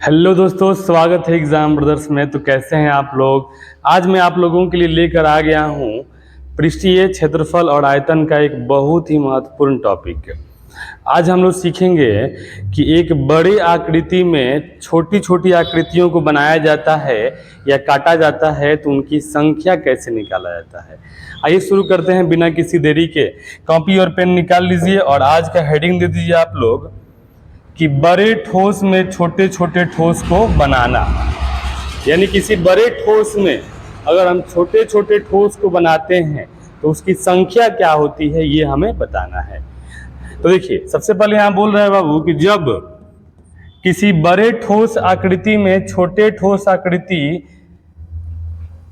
Hello दोस्तों, स्वागत है एग्जाम ब्रदर्स में। तो कैसे हैं आप लोग। आज मैं आप लोगों के लिए लेकर आ गया हूं पृष्ठीय क्षेत्रफल और आयतन का एक बहुत ही महत्वपूर्ण टॉपिक। आज हम लोग सीखेंगे कि एक बड़ी आकृति में छोटी छोटी आकृतियों को बनाया जाता है या काटा जाता है तो उनकी संख्या कैसे निकाला जाता है। आइए शुरू करते हैं बिना किसी देरी के। कॉपी और पेन निकाल लीजिए और आज का हेडिंग दे दीजिए आप लोग कि बड़े ठोस में छोटे छोटे ठोस को बनाना। यानी किसी बड़े ठोस में अगर हम छोटे छोटे ठोस को बनाते हैं तो उसकी संख्या क्या होती है ये हमें बताना है। तो देखिए, सबसे पहले यहाँ बोल रहे हैं बाबू कि जब किसी बड़े ठोस आकृति में छोटे ठोस आकृति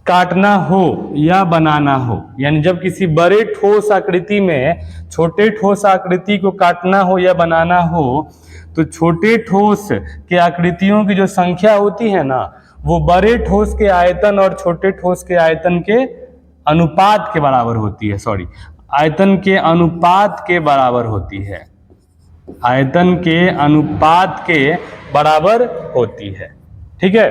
काटना हो या बनाना हो, यानी जब किसी बड़े ठोस आकृति में छोटे ठोस आकृति को काटना हो या बनाना हो तो छोटे ठोस के आकृतियों की जो संख्या होती है ना, वो बड़े ठोस के आयतन और छोटे ठोस के आयतन के अनुपात के बराबर होती है। आयतन के अनुपात के बराबर होती है। आयतन के अनुपात के बराबर होती है। ठीक है,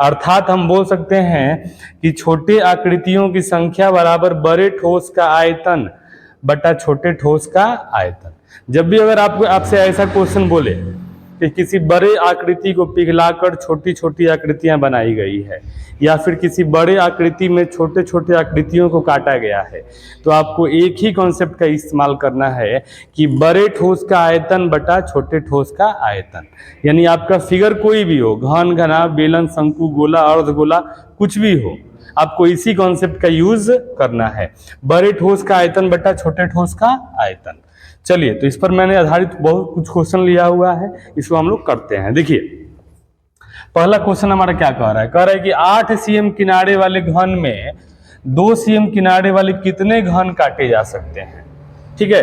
अर्थात हम बोल सकते हैं कि छोटे आकृतियों की संख्या बराबर बड़े ठोस का आयतन बटा छोटे ठोस का आयतन। जब भी अगर आपसे ऐसा क्वेश्चन बोले कि किसी बड़े आकृति को पिघलाकर छोटी छोटी आकृतियां बनाई गई है या फिर किसी बड़े आकृति में छोटे छोटे आकृतियों को काटा गया है, तो आपको एक ही कॉन्सेप्ट का इस्तेमाल करना है कि बड़े ठोस का आयतन बटा छोटे ठोस का आयतन। यानी आपका फिगर कोई भी हो, घन, घना, बेलन, शंकु, गोला, अर्धगोला, कुछ भी हो, आपको इसी कॉन्सेप्ट का यूज करना है। बड़े ठोस का आयतन बटा छोटे ठोस का आयतन। चलिए, तो इस पर मैंने आधारित बहुत कुछ क्वेश्चन लिया हुआ है, इसको हम लोग करते हैं। देखिए, पहला क्वेश्चन हमारा क्या कह रहा है। कह रहा है कि 8 सीएम किनारे वाले घन में 2 सीएम किनारे वाले कितने घन काटे जा सकते हैं। ठीक है,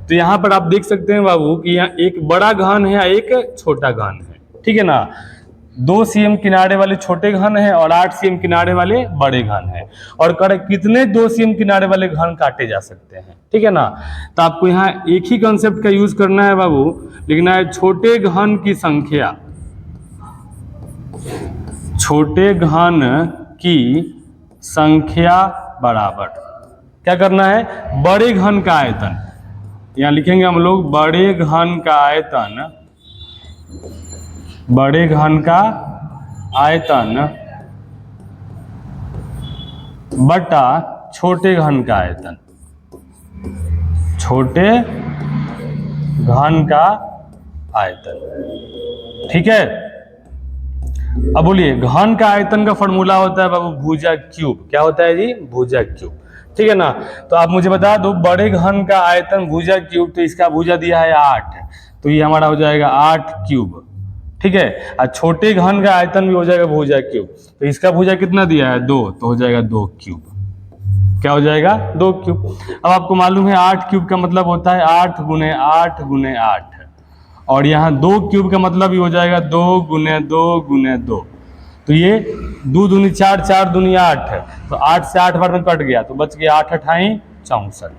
तो यहाँ पर आप देख सकते हैं बाबू कि यहाँ एक बड़ा घन है, एक छोटा घन है। ठीक है ना, 2 सीएम किनारे वाले छोटे घन है और 8 सीएम किनारे वाले बड़े घन है। और कह रहे कितने 2 सीएम किनारे वाले घन काटे जा सकते हैं। ठीक है ना, तो आपको यहाँ एक ही कंसेप्ट का यूज करना है बाबू, लिखना है छोटे घन की संख्या, छोटे घन की संख्या बराबर क्या करना है, बड़े घन का आयतन। यहाँ लिखेंगे हम लोग बड़े घन का आयतन, बड़े घन का आयतन बटा छोटे घन का आयतन, छोटे घन का आयतन। ठीक है, अब बोलिए, घन का आयतन का फॉर्मूला होता है बाबू भुजा क्यूब। क्या होता है जी, भुजा क्यूब। ठीक है ना, तो आप मुझे बता दो बड़े घन का आयतन भुजा क्यूब, तो इसका भुजा दिया है 8, तो ये हमारा हो जाएगा 8 क्यूब। ठीक है, और छोटे घन का आयतन भी हो जाएगा भुजा क्यूब, तो इसका भुजा कितना दिया है 2, तो हो जाएगा 2 क्यूब। क्या हो जाएगा 2 क्यूब। अब आपको मालूम है 8 क्यूब का मतलब होता है 8 गुने 8 गुने 8, और यहाँ 2 क्यूब का मतलब ही हो जाएगा 2 गुने 2 गुने 2। तो ये 2 दूनी 4, 4 दूनी 8 है, तो 8 से 8 बार में कट गया तो बच गया 8 अठाई 64।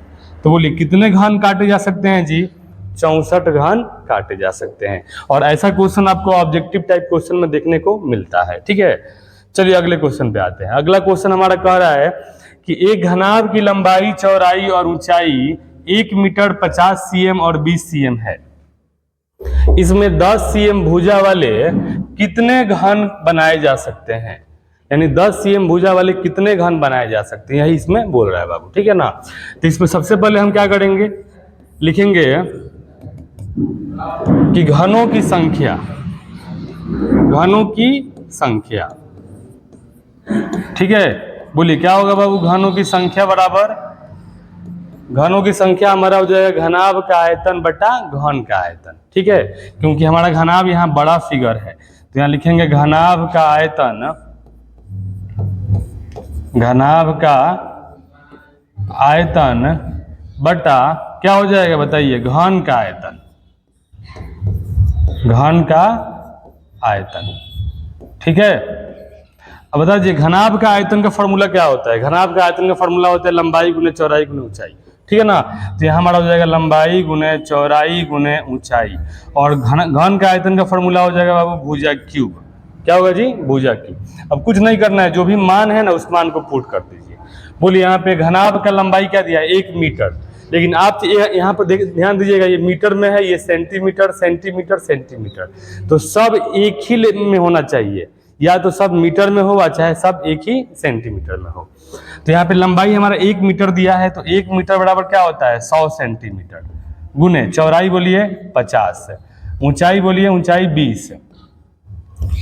तो बोलिए कितने घन काटे जा सकते हैं जी, 64 घन काटे जा सकते हैं। और ऐसा क्वेश्चन आपको ऑब्जेक्टिव टाइप क्वेश्चन में देखने को मिलता है। ठीक है, चलिए अगले क्वेश्चन पे आते हैं। अगला क्वेश्चन हमारा कह रहा है कि एक घनाभ की लंबाई, चौड़ाई और ऊंचाई 1 मीटर 50 सीएम और 20 सीएम है। इसमें 10 सीएम भुजा वाले कितने घन बनाए जा सकते हैं। यानी 10 सीएम भुजा वाले कितने घन बनाए जा सकते हैं, यही इसमें बोल रहा है बाबू। ठीक है ना, तो इसमें सबसे पहले हम क्या करेंगे, लिखेंगे कि घनों की संख्या, घनों की संख्या। ठीक है, बोलिए क्या होगा बाबू, घनों की संख्या बराबर, घनों की संख्या हमारा हो जाएगा घनाभ का आयतन बटा घन का आयतन। ठीक है, क्योंकि हमारा घनाभ यहाँ बड़ा फिगर है, तो यहाँ लिखेंगे घनाभ का आयतन, घनाभ का आयतन बटा क्या हो जाएगा बताइए, घन का आयतन, घन का आयतन। ठीक है, अब बता दीजिए घनाभ का आयतन का फॉर्मूला क्या होता है। घनाभ का आयतन का फॉर्मूला होता है लंबाई गुने चौड़ाई गुने ऊंचाई। ठीक है ना, तो यहाँ हमारा हो जाएगा लंबाई गुने चौड़ाई गुने ऊंचाई, और घन का आयतन का फॉर्मूला हो जाएगा बाबू भुजा क्यूब। क्या होगा जी, भुजा क्यूब। अब कुछ नहीं करना है, जो भी मान है ना उस मान को पुट कर दीजिए। बोलिए यहाँ पे घनाभ का लंबाई क्या दिया है, 1 मीटर, लेकिन आप यहाँ पर ध्यान दीजिएगा, ये मीटर में है, ये सेंटीमीटर सेंटीमीटर सेंटीमीटर, तो सब एक ही में होना चाहिए, या तो सब मीटर में हो चाहे सब एक ही सेंटीमीटर में हो। तो यहाँ पे लंबाई हमारा 1 मीटर दिया है, तो 1 मीटर बराबर क्या होता है, 100 सेंटीमीटर, गुने चौड़ाई बोलिए 50, ऊंचाई बोलिए ऊंचाई 20,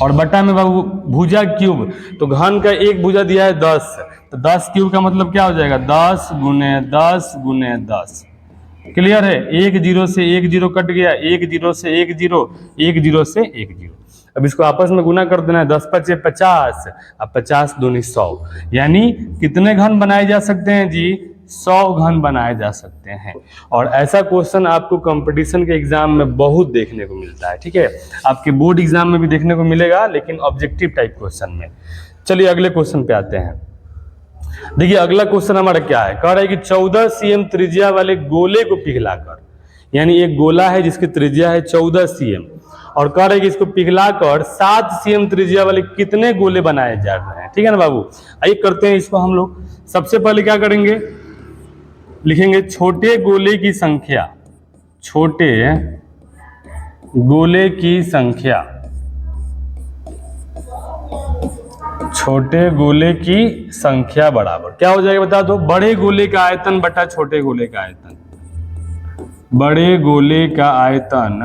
और बटा में बाबू भुजा क्यूब, तो घन का एक भुजा दिया है 10, तो 10 क्यूब का मतलब क्या हो जाएगा, 10 गुने 10 गुने 10। क्लियर है, 1 0 से 1 0 कट गया, 1 0 से 1 0, 1 0 से 1 0। अब इसको आपस में गुना कर देना है, 10 5 50, अब 50 दूनी 100, यानी कितने घन बनाए जा सकते हैं जी, 100 घन बनाए जा सकते हैं। और ऐसा क्वेश्चन आपको कंपटीशन के एग्जाम में बहुत देखने को मिलता है, ठीक है, आपके बोर्ड एग्जाम में भी देखने को मिलेगा, लेकिन ऑब्जेक्टिव टाइप क्वेश्चन में। चलिए अगले क्वेश्चन पे आते हैं। देखिए अगला क्वेश्चन हमारा क्या है, कह रहा है कि 14 cm त्रिज्या वाले गोले को पिघलाकर, यानी एक गोला है जिसकी त्रिज्या है 14 cm, और कह रहे हैं कि इसको पिघलाकर 7 cm त्रिज्या वाले कितने गोले बनाए जा रहे हैं, ठीक है ना बाबू। आइए करते हैं इसको हम लोग। सबसे पहले क्या करेंगे, लिखेंगे छोटे गोले की संख्या, छोटे गोले की संख्या, छोटे गोले की संख्या बराबर क्या हो जाएगा बता दो, बड़े गोले का आयतन बटा छोटे गोले का आयतन, बड़े गोले का आयतन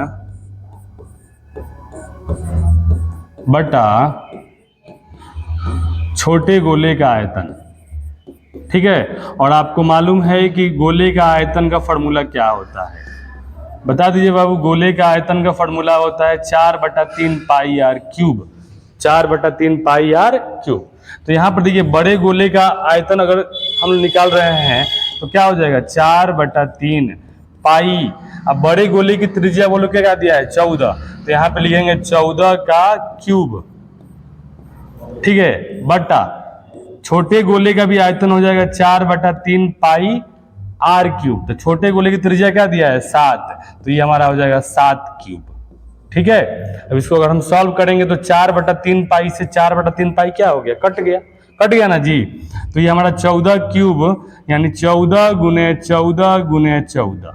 बटा छोटे गोले का आयतन, ठीक है। और आपको मालूम है कि गोले का आयतन का फॉर्मूला क्या होता है, बता दीजिए बाबू। गोले का आयतन का फॉर्मूला होता है 4/3 pi r cube, 4/3 pi r cube. तो यहाँ पर देखिए बड़े गोले का आयतन अगर हम निकाल रहे हैं तो क्या हो जाएगा, 4/3 पाई, अब बड़े गोले की त्रिज्या बोलो क्या दिया है 14, तो यहाँ पे लिखेंगे 14 का क्यूब, ठीक है, बटा छोटे गोले का भी आयतन हो जाएगा 4/3 पाई आर क्यूब, तो छोटे गोले की त्रिज्या क्या दिया है 7, तो ये हमारा हो जाएगा 7 क्यूब, ठीक है। अब इसको अगर हम सॉल्व करेंगे तो 4/3 पाई से 4/3 पाई क्या हो गया, कट गया, कट गया ना जी। तो ये हमारा 14 क्यूब यानी 14 गुने 14 गुने 14,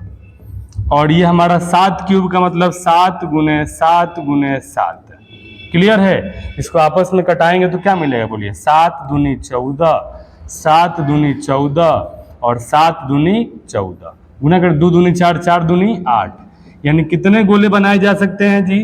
और ये हमारा 7 क्यूब का मतलब 7 गुने 7 गुने 7। क्लियर है, इसको आपस में कटाएंगे तो क्या मिलेगा बोलिए, 7 दूनी 14, 7 दूनी 14 और 7 दूनी 14, गुना कर 2 दूनी 4, 4 दूनी 8, यानी कितने गोले बनाए जा सकते हैं जी,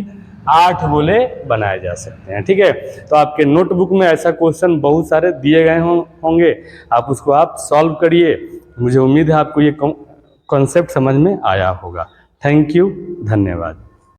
8 गोले बनाए जा सकते हैं, ठीक है। तो आपके नोटबुक में ऐसा क्वेश्चन बहुत सारे दिए गए होंगे, आप उसको आप सॉल्व करिए। मुझे उम्मीद है आपको ये कॉन्सेप्ट समझ में आया होगा। थैंक यू, धन्यवाद।